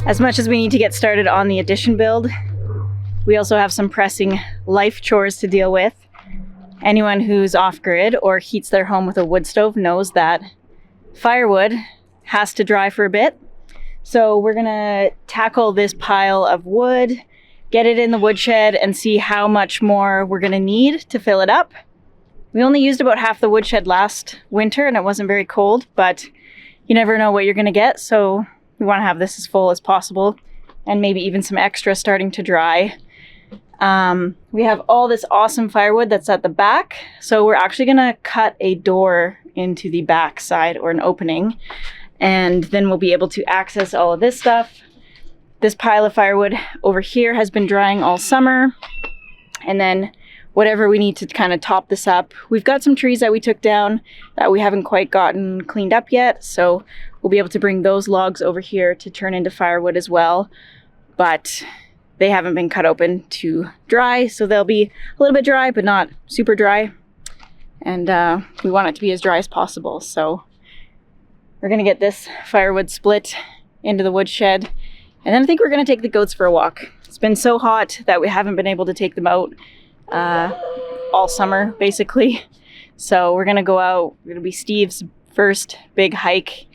As much as we need to get started on the addition build, we also have some pressing life chores to deal with. Anyone who's off-grid or heats their home with a wood stove knows that firewood has to dry for a bit. So we're gonna tackle this pile of wood, get it in the woodshed, and see how much more we're gonna need to fill it up. We only used about half the woodshed last winter and it wasn't very cold, but you never know what you're gonna get, so we wanna have this as full as possible and maybe even some extra starting to dry. We have all this awesome firewood that's at the back, so we're actually gonna cut a door into the back side, or an opening, and then we'll be able to access all of this stuff. This pile of firewood over here has been drying all summer, and then whatever we need to kind of top this up. We've got some trees that we took down that we haven't quite gotten cleaned up yet, so we'll be able to bring those logs over here to turn into firewood as well, but they haven't been cut open to dry, so they'll be a little bit dry, but not super dry. And we want it to be as dry as possible. So we're gonna get this firewood split into the woodshed. And then I think we're gonna take the goats for a walk. It's been so hot that we haven't been able to take them out all summer, basically. So we're gonna go out. It'll be Steve's first big hike.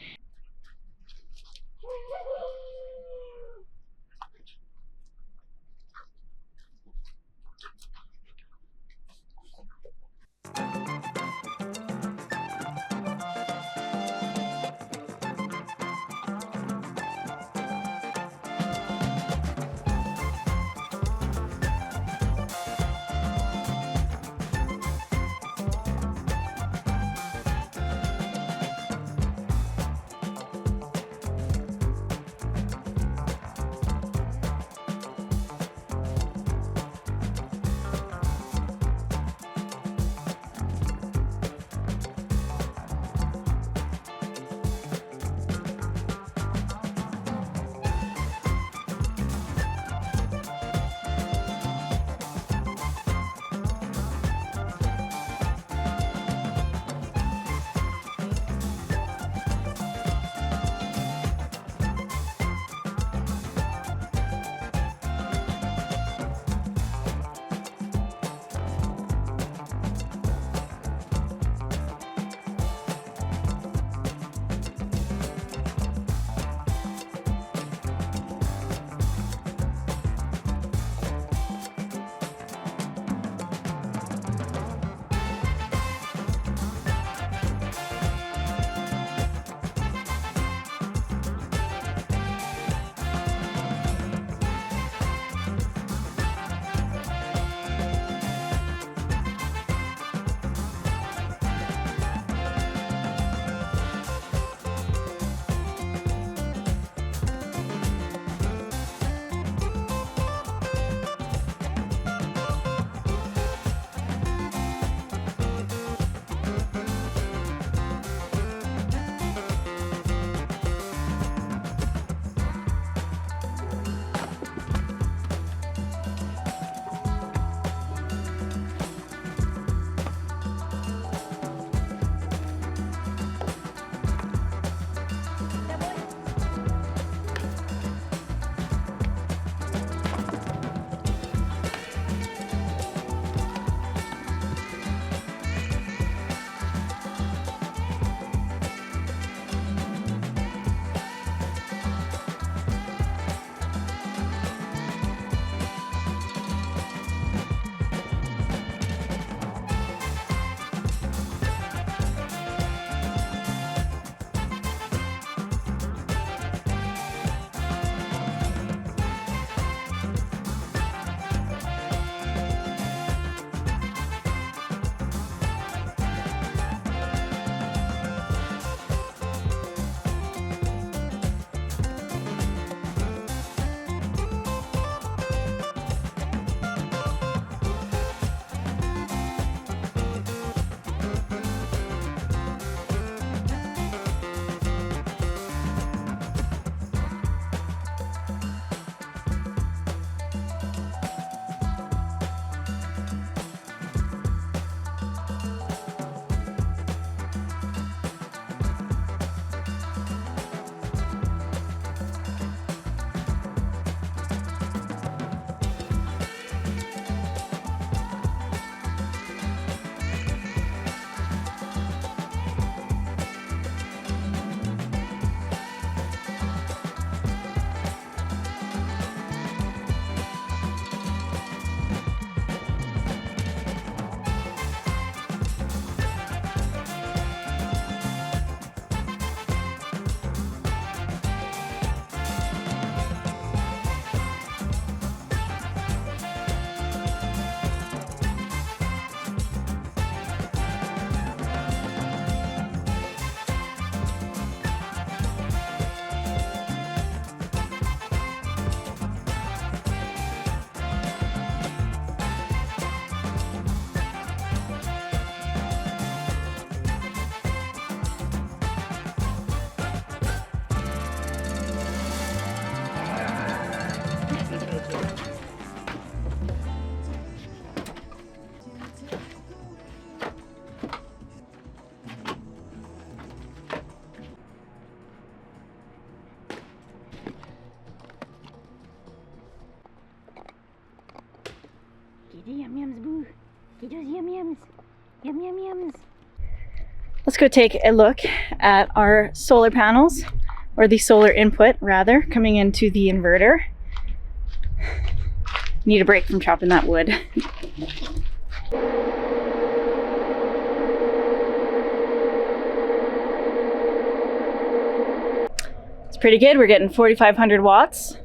boo. He does yum yums. Yum yum yums. Let's go take a look at our solar panels, or the solar input rather, coming into the inverter. Need a break from chopping that wood. It's pretty good. We're getting 4,500 watts.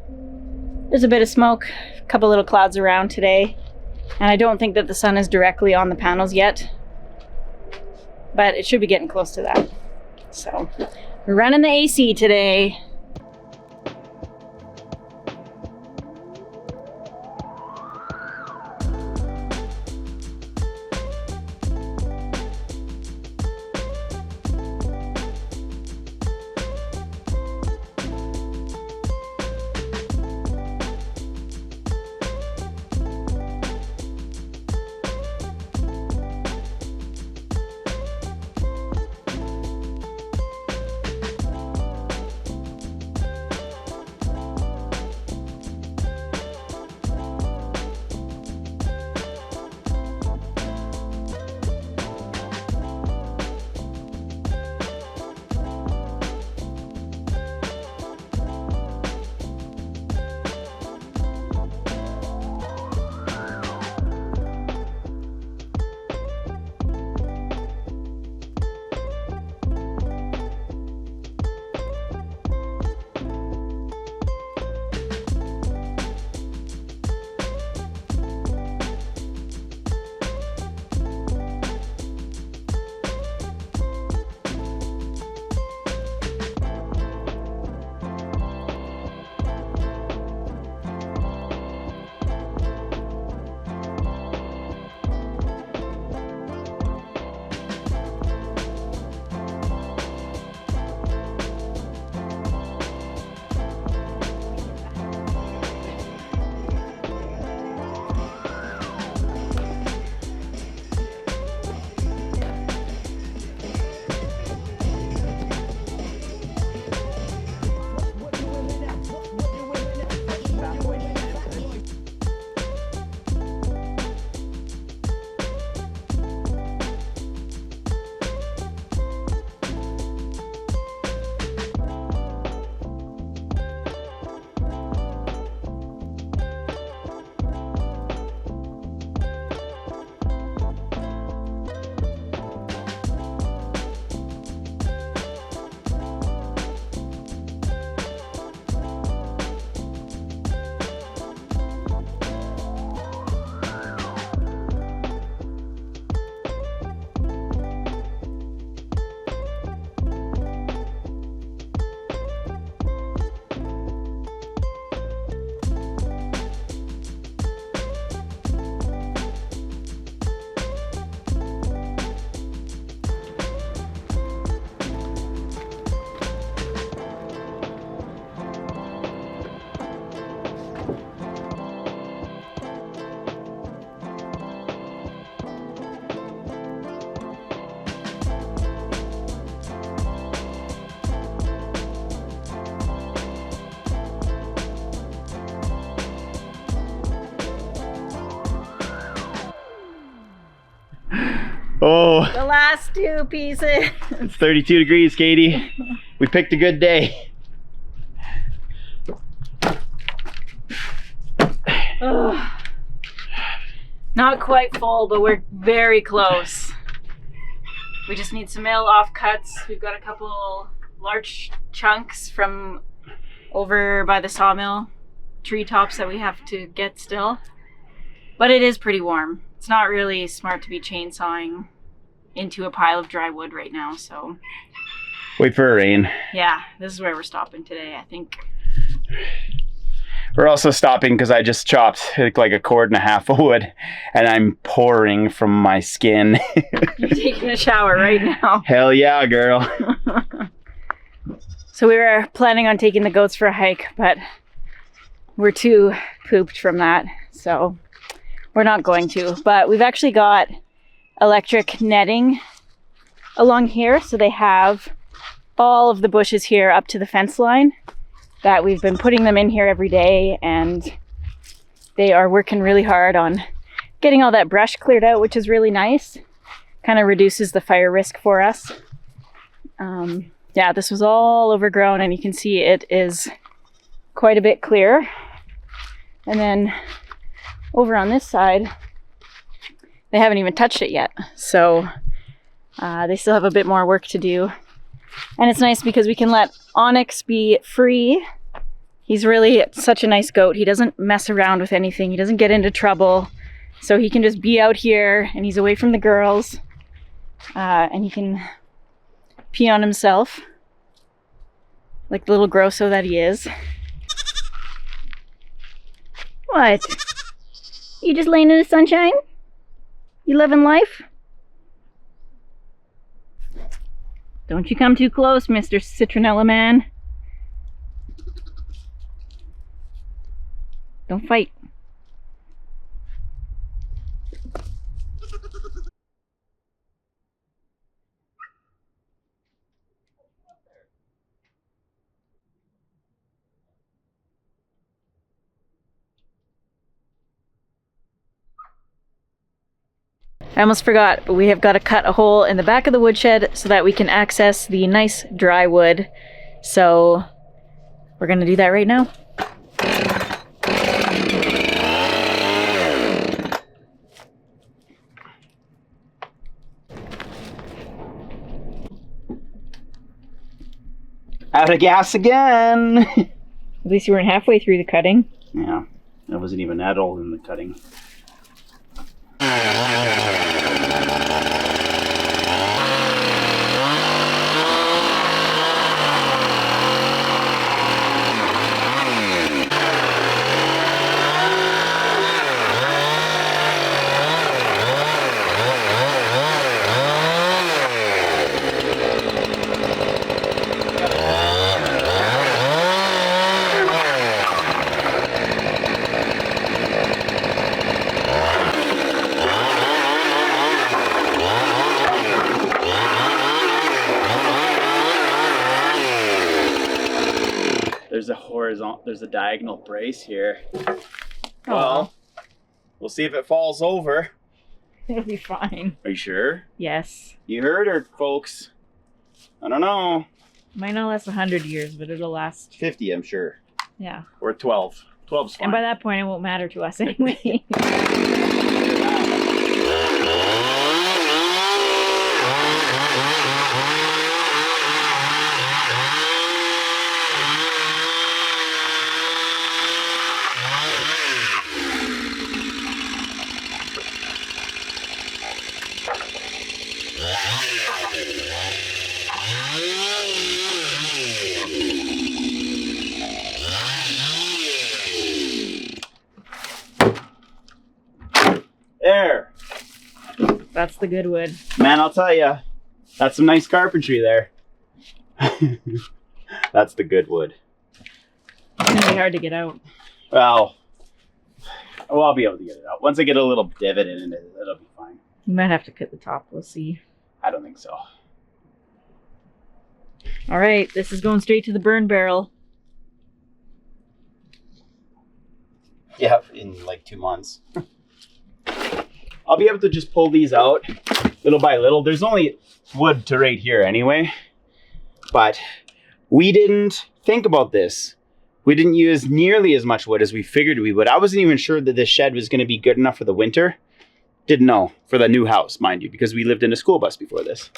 There's a bit of smoke, a couple little clouds around today, and I don't think that the sun is directly on the panels yet, but it should be getting close to that. So we're running the AC today. Oh, The last two pieces. it's 32 degrees, Katie. We picked a good day. Ugh. Not quite full, but we're very close. We just need some mill offcuts. We've got a couple large chunks from over by the sawmill treetops that we have to get still. But it is pretty warm. It's not really smart to be chainsawing into a pile of dry wood right now, so Wait for a rain. yeah, this is where we're stopping today, I think. We're also stopping because I just chopped like a cord and a half of wood and I'm pouring from my skin. You're taking a shower right now. Hell yeah, girl. So we were planning on taking the goats for a hike, but we're too pooped from that, so we're not going to. But we've actually got electric netting along here, so they have all of the bushes here up to the fence line that we've been putting them in here every day, and they are working really hard on getting all that brush cleared out, which is really nice. Kind of reduces the fire risk for us. Yeah, this was all overgrown, and you can see it is quite a bit clear. And then over on this side, they haven't even touched it yet. So they still have a bit more work to do. And it's nice because we can let Onyx be free. He's really such a nice goat. He doesn't mess around with anything. He doesn't get into trouble. So he can just be out here, and he's away from the girls. And he can pee on himself, like the little grosso that he is. What? You just laying in the sunshine? You loving life? Don't you come too close, Mr. Citronella Man. Don't fight. I almost forgot, but we have got to cut a hole in the back of the woodshed so that we can access the nice dry wood. So we're going to do that right now. Out of gas again. At least you weren't halfway through the cutting. Yeah, I wasn't even at all in the cutting. There's a diagonal brace here. Well, we'll see if it falls over. It'll be fine. Are you sure? Yes. You heard her, folks. I don't know. Might not last 100 years, but it'll last 50, I'm sure. Yeah. Or 12. 12's fine. And by that point, it won't matter to us anyway. There. That's the good wood. Man, I'll tell you, that's some nice carpentry there. That's the good wood. It's gonna be hard to get out. Well, I'll be able to get it out. Once I get a little divot in it, it'll be fine. You might have to cut the top. We'll see. I don't think so. All right, this is going straight to the burn barrel. Yeah, in like 2 months. I'll be able to just pull these out little by little. There's only wood to right here anyway, but we didn't think about this. We didn't use nearly as much wood as we figured we would. I wasn't even sure that this shed was going to be good enough for the winter. Didn't know, for the new house, mind you, because we lived in a school bus before this.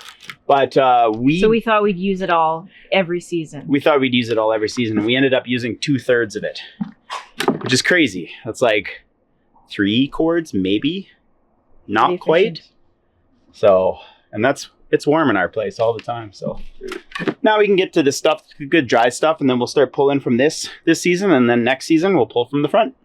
But So we thought we'd use it all every season. We thought we'd use it all every season, and we ended up using 2/3 of it, which is crazy. That's like 3 cords, maybe. Not quite. So, and it's warm in our place all the time. So now we can get to the stuff, good dry stuff, and then we'll start pulling from this season, and then next season we'll pull from the front.